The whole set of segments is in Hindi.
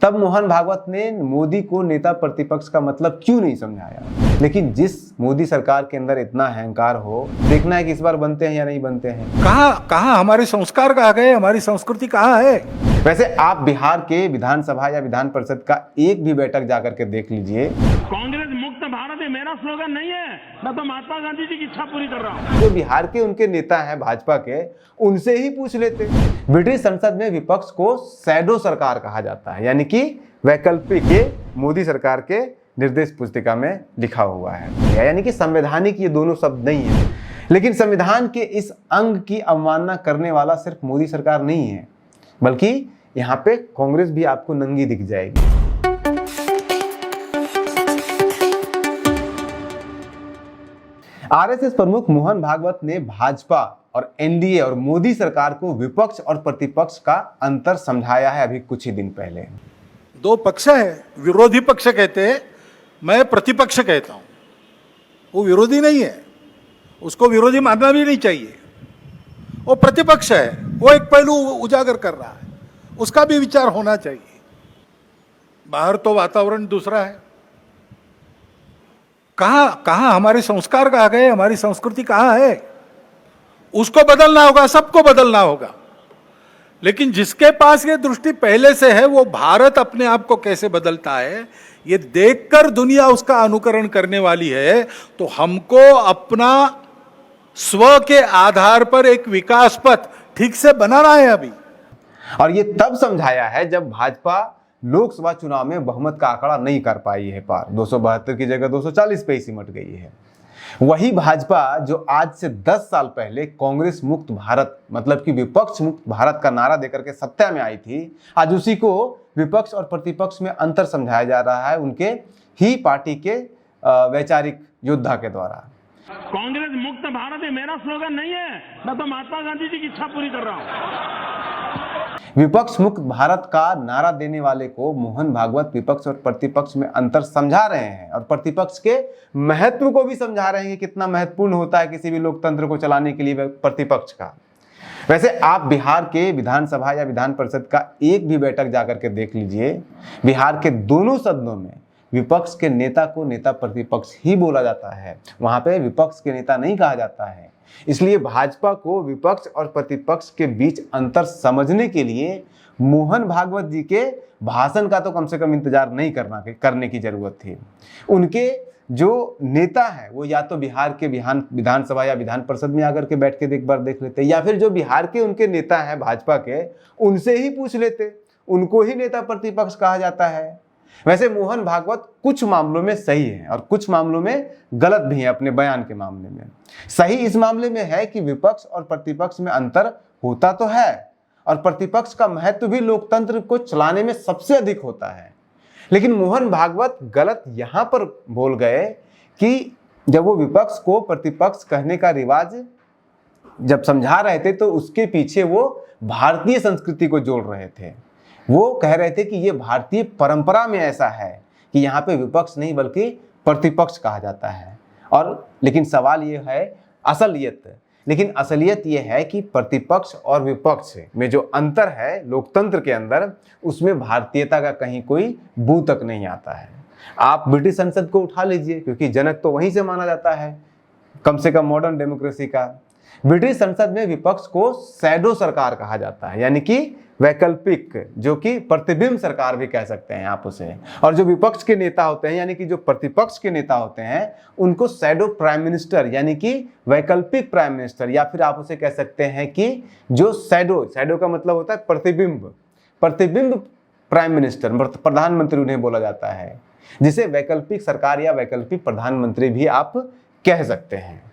तब मोहन भागवत ने मोदी को नेता प्रतिपक्ष का मतलब क्यों नहीं समझाया। लेकिन जिस मोदी सरकार के अंदर इतना अहंकार हो, देखना है कि इस बार बनते हैं या नहीं बनते हैं। कहाँ हमारे संस्कार कहाँ गए, हमारी संस्कृति कहाँ है। वैसे आप बिहार के विधानसभा या विधान परिषद का एक भी बैठक जाकर के देख लीजिए। कांग्रेस मुक्त भारत ये मेरा स्लोगन नहीं है, मैं तो महात्मा गांधी जी की इच्छा पूरी कर रहा हूँ। जो बिहार के उनके नेता हैं भाजपा के, उनसे ही पूछ लेते। ब्रिटिश संसद में विपक्ष को शैडो सरकार कहा जाता है, यानी कि वैकल्पिक। ये मोदी सरकार के निर्देश पुस्तिका में लिखा हुआ है, यानी कि संवैधानिक ये दोनों शब्द नहीं है। लेकिन संविधान के इस अंग की अवमानना करने वाला सिर्फ मोदी सरकार नहीं है, बल्कि यहाँ पे कांग्रेस भी आपको नंगी दिख जाएगी। आरएसएस प्रमुख मोहन भागवत ने भाजपा और एनडीए और मोदी सरकार को विपक्ष और प्रतिपक्ष का अंतर समझाया है अभी कुछ ही दिन पहले। दो पक्ष है, विरोधी पक्ष कहते हैं, मैं प्रतिपक्ष कहता हूं। वो विरोधी नहीं है, उसको विरोधी मानना भी नहीं चाहिए। वो प्रतिपक्ष है, वो एक पहलू उजागर कर रहा है, उसका भी विचार होना चाहिए। बाहर तो वातावरण दूसरा है। कहाँ हमारे संस्कार कहाँ गए, हमारी संस्कृति कहाँ है। उसको बदलना होगा, सबको बदलना होगा। लेकिन जिसके पास ये दृष्टि पहले से है, वो भारत अपने आप को कैसे बदलता है ये देखकर दुनिया उसका अनुकरण करने वाली है। तो हमको अपना स्व के आधार पर एक विकास पथ ठीक से बनाना है अभी। और ये तब समझाया है जब भाजपा लोकसभा चुनाव में बहुमत का आंकड़ा नहीं कर पाई है पार, 272 की जगह 240 पे ही सिमट गई है। वही भाजपा जो आज से 10 साल पहले कांग्रेस मुक्त भारत, मतलब कि विपक्ष मुक्त भारत का नारा देकर के सत्ता में आई थी, आज उसी को विपक्ष और प्रतिपक्ष में अंतर समझाया जा रहा है उनके ही पार्टी के वैचारिक योद्धा के द्वारा। कांग्रेस मुक्त भारत ये मेरा स्लोगन नहीं है, मैं तो महात्मा गांधी जी की इच्छा पूरी कर रहा हूँ। विपक्ष मुक्त भारत का नारा देने वाले को मोहन भागवत विपक्ष और प्रतिपक्ष में अंतर समझा रहे हैं और प्रतिपक्ष के महत्व को भी समझा रहे हैं कि कितना महत्वपूर्ण होता है किसी भी लोकतंत्र को चलाने के लिए प्रतिपक्ष का। वैसे आप बिहार के विधानसभा या विधान परिषद का एक भी बैठक जाकर के देख लीजिए। बिहार के दोनों सदनों में विपक्ष के नेता को नेता प्रतिपक्ष ही बोला जाता है, वहां पे विपक्ष के नेता नहीं कहा जाता है। इसलिए भाजपा को विपक्ष और प्रतिपक्ष के बीच अंतर समझने के लिए मोहन भागवत जी के भाषण का तो कम से कम इंतजार नहीं करने की जरूरत थी। उनके जो नेता है वो या तो बिहार के विधानसभा या विधान परिषद में आकर के बैठ के एक बार देख लेते, या फिर जो बिहार के उनके नेता हैं भाजपा के, उनसे ही पूछ लेते। उनको ही नेता प्रतिपक्ष कहा जाता है। वैसे मोहन भागवत कुछ मामलों में सही है और कुछ मामलों में गलत भी है। अपने बयान के मामले में सही इस मामले में है कि विपक्ष और प्रतिपक्ष में अंतर होता तो है और प्रतिपक्ष का महत्व भी लोकतंत्र को चलाने में सबसे अधिक होता है। लेकिन मोहन भागवत गलत यहां पर बोल गए कि जब वो विपक्ष को प्रतिपक्ष कहने का रिवाज जब समझा रहे थे तो उसके पीछे वो भारतीय संस्कृति को जोड़ रहे थे। वो कह रहे थे कि ये भारतीय परंपरा में ऐसा है कि यहाँ पे विपक्ष नहीं बल्कि प्रतिपक्ष कहा जाता है। और लेकिन सवाल ये है लेकिन असलियत ये है कि प्रतिपक्ष और विपक्ष में जो अंतर है लोकतंत्र के अंदर, उसमें भारतीयता का कहीं कोई बू तक नहीं आता है। आप ब्रिटिश संसद को उठा लीजिए, क्योंकि जनक तो वहीं से माना जाता है, कम से कम मॉडर्न डेमोक्रेसी का। ब्रिटिश संसद में विपक्ष को शैडो सरकार कहा जाता है, यानी कि वैकल्पिक, जो कि प्रतिबिंब सरकार भी कह सकते हैं आप उसे। और जो विपक्ष के नेता होते हैं, यानी कि जो प्रतिपक्ष के नेता होते हैं, उनको शैडो प्राइम मिनिस्टर, यानी कि वैकल्पिक प्राइम मिनिस्टर, या फिर आप उसे कह सकते हैं कि जो शैडो का मतलब होता है प्रतिबिंब प्राइम मिनिस्टर, प्रधानमंत्री उन्हें बोला जाता है, जिसे वैकल्पिक सरकार या वैकल्पिक प्रधानमंत्री भी आप कह सकते हैं।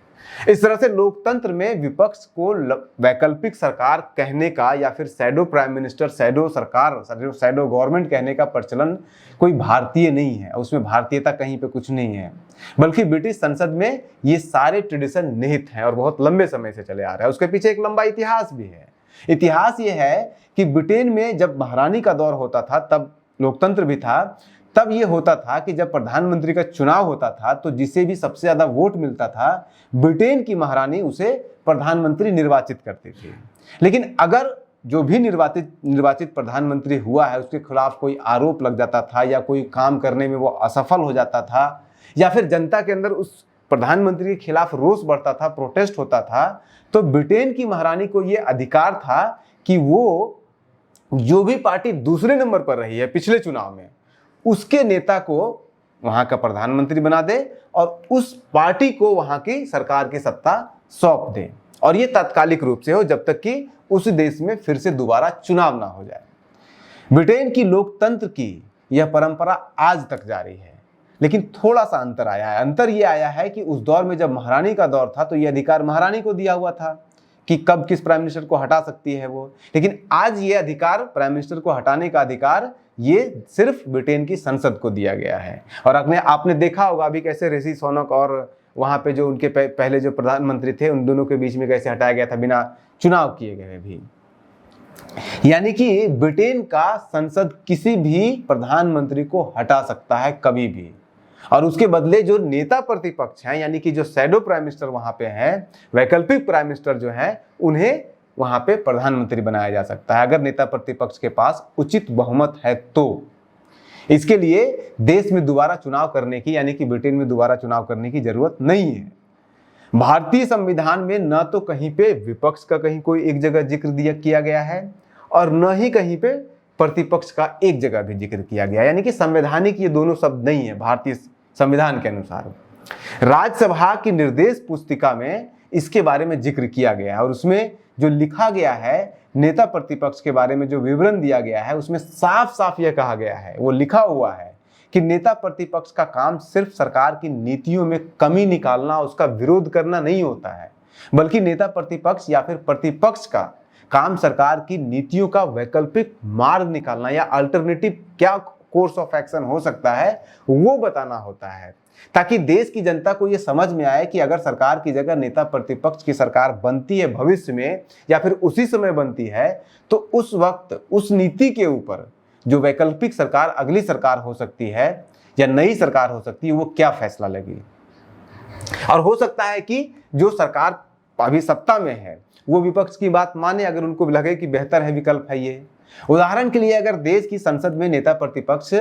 इस तरह से लोकतंत्र में विपक्ष को वैकल्पिक सरकार कहने का या फिर शैडो प्राइम मिनिस्टर, शैडो सरकार, शैडो गवर्नमेंट कहने का प्रचलन कोई भारतीय नहीं है। उसमें भारतीयता कहीं पे कुछ नहीं है, बल्कि ब्रिटिश संसद में ये सारे ट्रेडिशन निहित हैं और बहुत लंबे समय से चले आ रहा है। उसके पीछे एक लंबा इतिहास भी है। इतिहास ये है कि ब्रिटेन में जब महारानी का दौर होता था, तब लोकतंत्र भी था, तब ये होता था कि जब प्रधानमंत्री का चुनाव होता था तो जिसे भी सबसे ज्यादा वोट मिलता था, ब्रिटेन की महारानी उसे प्रधानमंत्री निर्वाचित करती थी। लेकिन अगर जो भी निर्वाचित प्रधानमंत्री हुआ है उसके खिलाफ कोई आरोप लग जाता था या कोई काम करने में वो असफल हो जाता था या फिर जनता के अंदर उस प्रधानमंत्री के खिलाफ रोष बढ़ता था, प्रोटेस्ट होता था, तो ब्रिटेन की महारानी को ये अधिकार था कि वो जो भी पार्टी दूसरे नंबर पर रही है पिछले चुनाव में उसके नेता को वहां का प्रधानमंत्री बना दे और उस पार्टी को वहां की सरकार की सत्ता सौंप दे, और ये तात्कालिक रूप से हो जब तक कि उस देश में फिर से दोबारा चुनाव ना हो जाए। ब्रिटेन की लोकतंत्र की यह परंपरा आज तक जारी है, लेकिन थोड़ा सा अंतर आया है। अंतर यह आया है कि उस दौर में जब महारानी का दौर था तो यह अधिकार महारानी को दिया हुआ था कि कब किस प्राइम मिनिस्टर को हटा सकती है वो, लेकिन आज ये अधिकार, प्राइम मिनिस्टर को हटाने का अधिकार, ये सिर्फ ब्रिटेन की संसद को दिया गया है। और आपने देखा होगा अभी कैसे ऋषि सुनक और वहां पे जो उनके पहले जो प्रधानमंत्री थे उन दोनों के बीच में कैसे हटाया गया था बिना चुनाव किए गए भी। यानी कि ब्रिटेन का संसद किसी भी प्रधानमंत्री को हटा सकता है कभी भी, और उसके बदले जो नेता प्रतिपक्ष हैं यानी कि जो शैडो प्राइम मिनिस्टर वहां पे हैं, वैकल्पिक प्राइम मिनिस्टर जो हैं, उन्हें वहां पे प्रधानमंत्री बनाया जा सकता है अगर नेता प्रतिपक्ष के पास उचित बहुमत है तो। इसके लिए देश में दोबारा चुनाव करने की यानी कि ब्रिटेन में दोबारा चुनाव करने की जरूरत नहीं है। भारतीय संविधान में न तो कहीं पे विपक्ष का कहीं कोई एक जगह जिक्र किया गया है और न ही कहीं पे प्रतिपक्ष का एक जगह भी जिक्र किया गया, यानी कि संवैधानिक ये दोनों शब्द नहीं है भारतीय संविधान के अनुसार। राज्यसभा की निर्देश पुस्तिका में इसके बारे में जिक्र किया गया है और उसमें जो लिखा गया है नेता प्रतिपक्ष के बारे में जो विवरण दिया गया है उसमें साफ साफ यह कहा गया है, वो लिखा हुआ है कि नेता प्रतिपक्ष का काम सिर्फ सरकार की नीतियों में कमी निकालना, उसका विरोध करना नहीं होता है, बल्कि नेता प्रतिपक्ष या फिर प्रतिपक्ष का काम सरकार की नीतियों का वैकल्पिक मार्ग निकालना या अल्टरनेटिव क्या कोर्स ऑफ एक्शन हो सकता है वो बताना होता है, ताकि देश की जनता को ये समझ में आए कि अगर सरकार की जगह नेता प्रतिपक्ष की सरकार बनती है भविष्य में या फिर उसी समय बनती है तो उस वक्त उस नीति के ऊपर जो वैकल्पिक सरकार अगली सरकार हो सकती है या नई सरकार हो सकती है वो क्या फैसला लेगी। और हो सकता है कि जो सरकार अभी सत्ता में है वो विपक्ष की बात माने अगर उनको लगे कि बेहतर है विकल्प है ये। उदाहरण के लिए अगर देश की संसद में नेता प्रतिपक्ष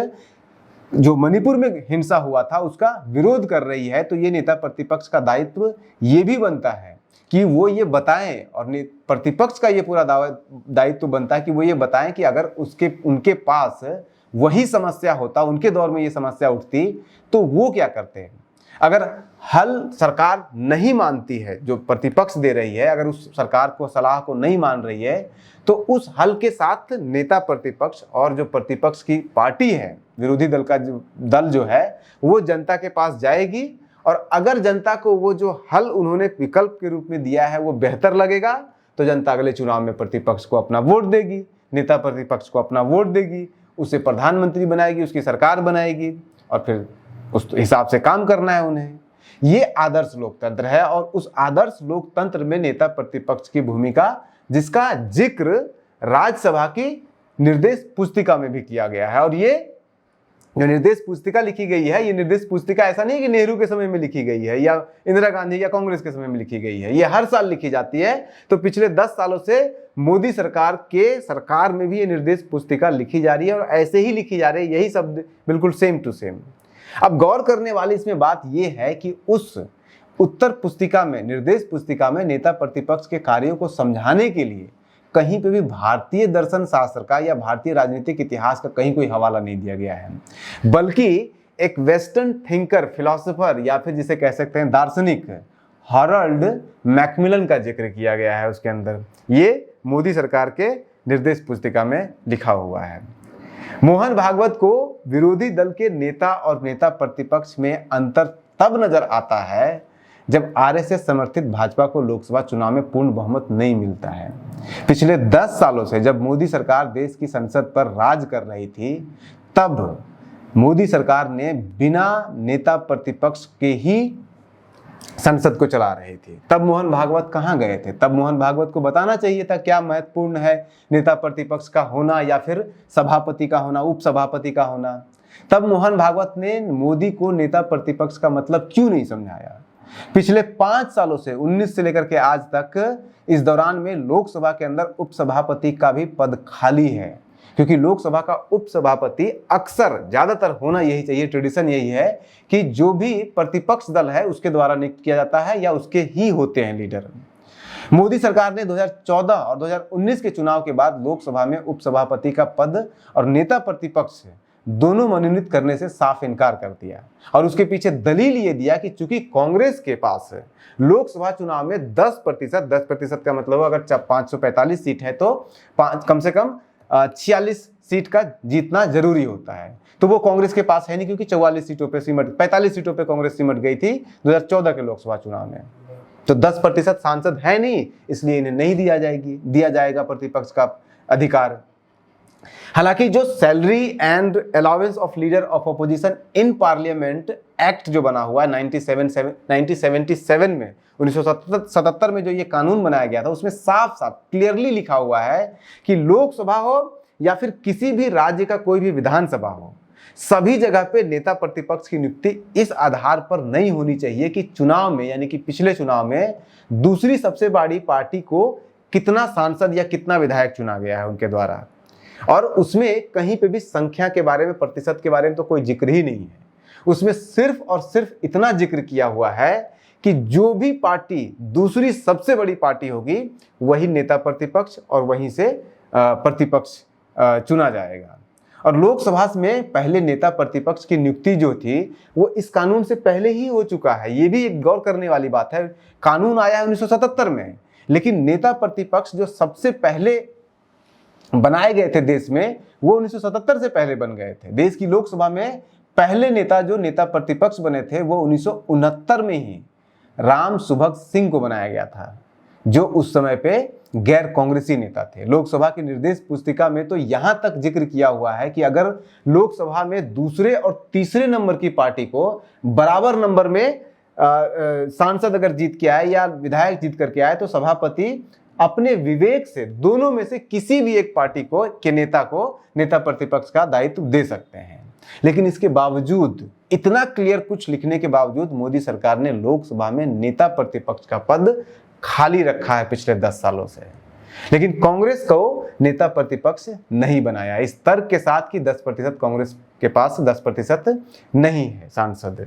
जो मणिपुर में हिंसा हुआ था उसका विरोध कर रही है तो ये नेता प्रतिपक्ष का दायित्व ये भी बनता है कि वो ये बताएं, और प्रतिपक्ष का ये पूरा दायित्व बनता है कि वो ये बताएं कि अगर उनके पास वही समस्या होता, उनके दौर में ये समस्या उठती तो वो क्या करते हैं। अगर हल सरकार नहीं मानती है जो प्रतिपक्ष दे रही है, अगर उस सरकार को सलाह को नहीं मान रही है तो उस हल के साथ नेता प्रतिपक्ष और जो प्रतिपक्ष की पार्टी है, विरोधी दल का दल जो है वो जनता के पास जाएगी, और अगर जनता को वो जो हल उन्होंने विकल्प के रूप में दिया है वो बेहतर लगेगा तो जनता अगले चुनाव में प्रतिपक्ष को अपना वोट देगी, नेता प्रतिपक्ष को अपना वोट देगी, उसे प्रधानमंत्री बनाएगी, उसकी सरकार बनाएगी और फिर उस हिसाब से काम करना है उन्हें। ये आदर्श लोकतंत्र है और उस आदर्श लोकतंत्र में नेता प्रतिपक्ष की भूमिका जिसका जिक्र राज्यसभा की निर्देश पुस्तिका में भी किया गया है। और ये जो निर्देश पुस्तिका लिखी गई है, ये निर्देश पुस्तिका ऐसा नहीं कि नेहरू के समय में लिखी गई है या इंदिरा गांधी या कांग्रेस के समय में लिखी गई है, ये हर साल लिखी जाती है। तो पिछले 10 सालों से मोदी सरकार में भी ये निर्देश पुस्तिका लिखी जा रही है और ऐसे ही लिखी जा रही है, यही शब्द बिल्कुल सेम टू सेम। अब गौर करने वाली इसमें बात यह है कि उस उत्तर पुस्तिका में, निर्देश पुस्तिका में नेता प्रतिपक्ष के कार्यों को समझाने के लिए कहीं पे भी भारतीय दर्शन शास्त्र का या भारतीय राजनीतिक इतिहास का कहीं कोई हवाला नहीं दिया गया है, बल्कि एक वेस्टर्न थिंकर, फिलोसोफर या फिर जिसे कह सकते हैं दार्शनिक हॉरल्ड मैकमिलन का जिक्र किया गया है उसके अंदर। ये मोदी सरकार के निर्देश पुस्तिका में लिखा हुआ है। मोहन भागवत को विरोधी दल के नेता और नेता प्रतिपक्ष में अंतर तब नजर आता है जब आरएसएस समर्थित भाजपा को लोकसभा चुनाव में पूर्ण बहुमत नहीं मिलता है। पिछले 10 सालों से जब मोदी सरकार देश की संसद पर राज कर रही थी तब मोदी सरकार ने बिना नेता प्रतिपक्ष के ही संसद को चला रही थी। तब मोहन भागवत कहां गए थे? तब मोहन भागवत को बताना चाहिए था क्या महत्वपूर्ण है नेता प्रतिपक्ष का होना या फिर सभापति का होना, उपसभापति का होना। तब मोहन भागवत ने मोदी को नेता प्रतिपक्ष का मतलब क्यों नहीं समझाया? पिछले 5 सालों से 19 से लेकर के आज तक इस दौरान में लोकसभा के अंदर उपसभापति का भी पद खाली है, क्योंकि लोकसभा का उपसभापति अक्सर ज्यादातर होना यही चाहिए, ट्रेडिशन यही है कि जो भी प्रतिपक्ष दल है उसके द्वारा नियुक्त किया जाता है या उसके ही होते हैं लीडर। मोदी सरकार ने 2014 और 2019 के चुनाव के बाद लोकसभा में उपसभापति का पद और नेता प्रतिपक्ष दोनों मनोनीत करने से साफ इनकार कर दिया, और उसके पीछे दलील ये दिया कि चूंकि कांग्रेस के पास लोकसभा चुनाव में 10% का मतलब अगर 545 सीट है तो कम से कम 46 सीट का जीतना जरूरी होता है, तो वो कांग्रेस के पास है नहीं, क्योंकि 45 सीटों पे कांग्रेस सिमट गई थी 2014 के लोकसभा चुनाव में। तो 10% सांसद है नहीं, इसलिए इन्हें नहीं दिया जाएगा प्रतिपक्ष का अधिकार। हालांकि जो salary and allowance of leader of opposition in parliament act जो बना हुआ है 1977 में 1977 में जो ये कानून बनाया गया था, उसमें साफ साफ क्लियरली लिखा हुआ है कि लोकसभा हो या फिर किसी भी राज्य का कोई भी विधानसभा हो, सभी जगह पे नेता प्रतिपक्ष की नियुक्ति इस आधार पर नहीं होनी चाहिए कि चुनाव में, यानी कि पिछले चुनाव में दूसरी सबसे बड़ी पार्टी को कितना सांसद या कितना विधायक चुना गया है उनके द्वारा, और उसमें कहीं पे भी संख्या के बारे में, प्रतिशत के बारे में तो कोई जिक्र ही नहीं है। उसमें सिर्फ और सिर्फ इतना जिक्र किया हुआ है कि जो भी पार्टी दूसरी सबसे बड़ी पार्टी होगी वही नेता प्रतिपक्ष और वहीं से प्रतिपक्ष चुना जाएगा। और लोकसभा में पहले नेता प्रतिपक्ष की नियुक्ति जो थी वो इस कानून से पहले ही हो चुका है। ये भी एक गौर करने वाली बात है। कानून आया है 1977 में, लेकिन नेता प्रतिपक्ष जो सबसे पहले बनाए गए थे देश में, वो 1977 से पहले बन गए थे। देश की लोकसभा में पहले नेता जो नेता प्रतिपक्ष बने थे वो 1969 में ही राम सुभग सिंह को बनाया गया था, जो उस समय पे गैर कांग्रेसी नेता थे। लोकसभा की निर्देश पुस्तिका में तो यहां तक जिक्र किया हुआ है कि अगर लोकसभा में दूसरे और तीसरे नंबर की पार्टी को बराबर नंबर में सांसद अगर जीत के आए या विधायक जीत करके आए तो सभापति अपने विवेक से दोनों में से किसी भी एक पार्टी को के नेता को नेता प्रतिपक्ष का दायित्व दे सकते हैं। लेकिन इसके बावजूद, इतना क्लियर कुछ लिखने के बावजूद, मोदी सरकार ने लोकसभा में नेता प्रतिपक्ष का पद खाली रखा है पिछले 10 सालों से। लेकिन कांग्रेस को नेता प्रतिपक्ष नहीं बनाया, इस तर्क के साथ कि 10% कांग्रेस के पास 10% नहीं है सांसद।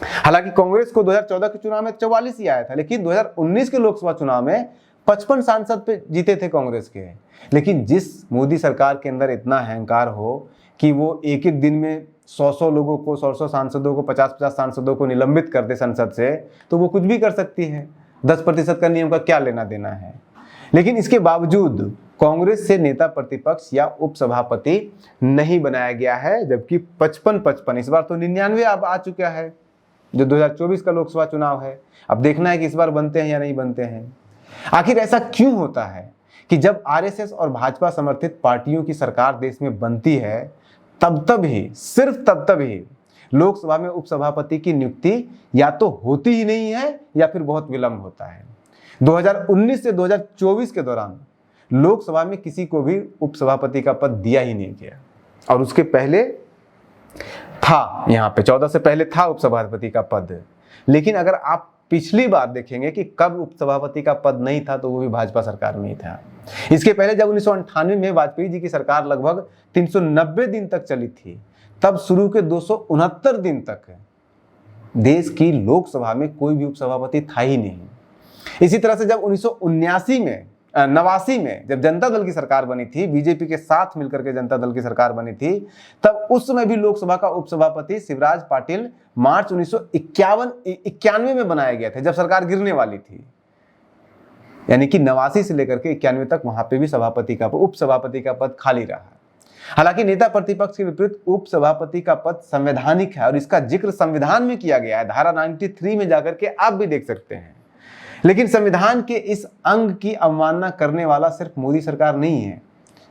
हालांकि कांग्रेस को 2014 के चुनाव में 44 ही आया था, लेकिन 2019 के लोकसभा चुनाव में 55 सांसद पे जीते थे कांग्रेस के। लेकिन जिस मोदी सरकार के अंदर इतना अहंकार हो कि वो एक एक दिन में 100 लोगों को, 100 सांसदों को, 50 सांसदों को निलंबित कर दे संसद से, तो वो कुछ भी कर सकती है। 10% का नियम का क्या लेना देना है। लेकिन इसके बावजूद कांग्रेस से नेता प्रतिपक्ष या उपसभापति नहीं बनाया गया है, जबकि 55, इस बार तो 99 अब आ चुका है, जो 2024 का लोकसभा चुनाव है। अब देखना है कि इस बार बनते हैं या नहीं बनते हैं। आखिर ऐसा क्यों होता है कि जब आरएसएस और भाजपा समर्थित पार्टियों की सरकार देश में बनती है, तब ही, सिर्फ तब ही लोकसभा में उपसभापति की नियुक्ति या तो होती ही नहीं है या फिर बहुत विलंब होता है। 2019 से 2024 के दौरान लोकसभा में किसी को भी उपसभापति का पद दिया ही नहीं गया, और उसके पहले था, यहाँ पे 14 से पहले था उपसभापति का पद। लेकिन अगर आप पिछली बार देखेंगे कि कब उपसभापति का पद नहीं था, तो वो भी भाजपा सरकार में ही था। इसके पहले जब 1998 में वाजपेयी जी की सरकार लगभग 390 दिन तक चली थी, तब शुरू के 269 दिन तक देश की लोकसभा में कोई भी उपसभापति था ही नहीं। इसी तरह से जब 89 में जब जनता दल की सरकार बनी थी, बीजेपी के साथ मिलकर के जनता दल की सरकार बनी थी, तब उस समय भी लोकसभा का उपसभापति शिवराज पाटिल मार्च 1991 में बनाया गया था, जब सरकार गिरने वाली थी। यानी कि 89 से लेकर के 91 तक वहां पे भी उपसभापति का पद खाली रहा। हालांकि नेता प्रतिपक्ष के विपरीत उपसभापति का पद संवैधानिक है, और इसका जिक्र संविधान में किया गया है। धारा 93 में जाकर के आप भी देख सकते हैं। लेकिन संविधान के इस अंग की अवमानना करने वाला सिर्फ मोदी सरकार नहीं है,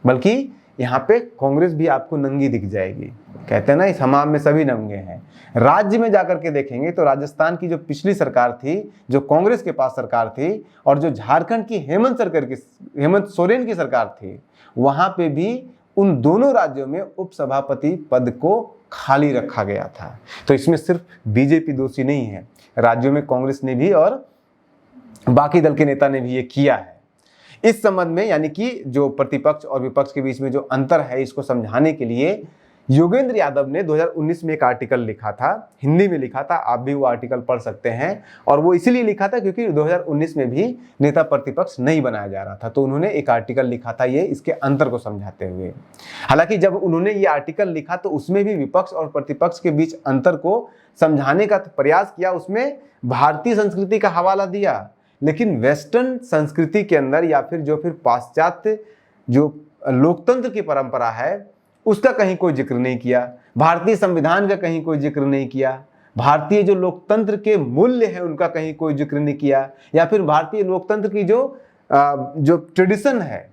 बल्कि यहाँ पे कांग्रेस भी आपको नंगी दिख जाएगी। कहते हैं ना, इस हमाम में सभी नंगे हैं। राज्य में जाकर के देखेंगे तो राजस्थान की जो पिछली सरकार थी, जो कांग्रेस के पास सरकार थी, और जो झारखंड की हेमंत सोरेन की सरकार थी, वहां पे भी उन दोनों राज्यों में उपसभापति पद को खाली रखा गया था। तो इसमें सिर्फ बीजेपी दोषी नहीं है, राज्यों में कांग्रेस ने भी और बाकी दल के नेता ने भी ये किया है। इस संबंध में यानी कि जो प्रतिपक्ष और विपक्ष के बीच में जो अंतर है, इसको समझाने के लिए योगेंद्र यादव ने 2019 में एक आर्टिकल लिखा था, हिंदी में लिखा था, आप भी वो आर्टिकल पढ़ सकते हैं। और वो इसीलिए लिखा था क्योंकि 2019 में भी नेता प्रतिपक्ष नहीं बनाया जा रहा था, तो उन्होंने एक आर्टिकल लिखा था ये इसके अंतर को समझाते हुए। हालांकि जब उन्होंने ये आर्टिकल लिखा तो उसमें भी विपक्ष और प्रतिपक्ष के बीच अंतर को समझाने का प्रयास किया, उसमें भारतीय संस्कृति का हवाला दिया, लेकिन वेस्टर्न संस्कृति के अंदर या फिर पाश्चात्य जो लोकतंत्र की परंपरा है उसका कहीं कोई जिक्र नहीं किया, भारतीय संविधान का कहीं कोई जिक्र नहीं किया, भारतीय जो लोकतंत्र के मूल्य है उनका कहीं कोई जिक्र नहीं किया, या फिर भारतीय लोकतंत्र की जो ट्रेडिशन है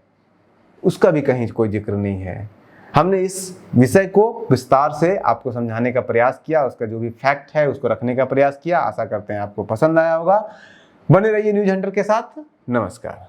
उसका भी कहीं कोई जिक्र नहीं है। हमने इस विषय को विस्तार से आपको समझाने का प्रयास किया, उसका जो भी फैक्ट है उसको रखने का प्रयास किया। आशा करते हैं आपको पसंद आया होगा। बने रहिए न्यूज हंटर के साथ। नमस्कार।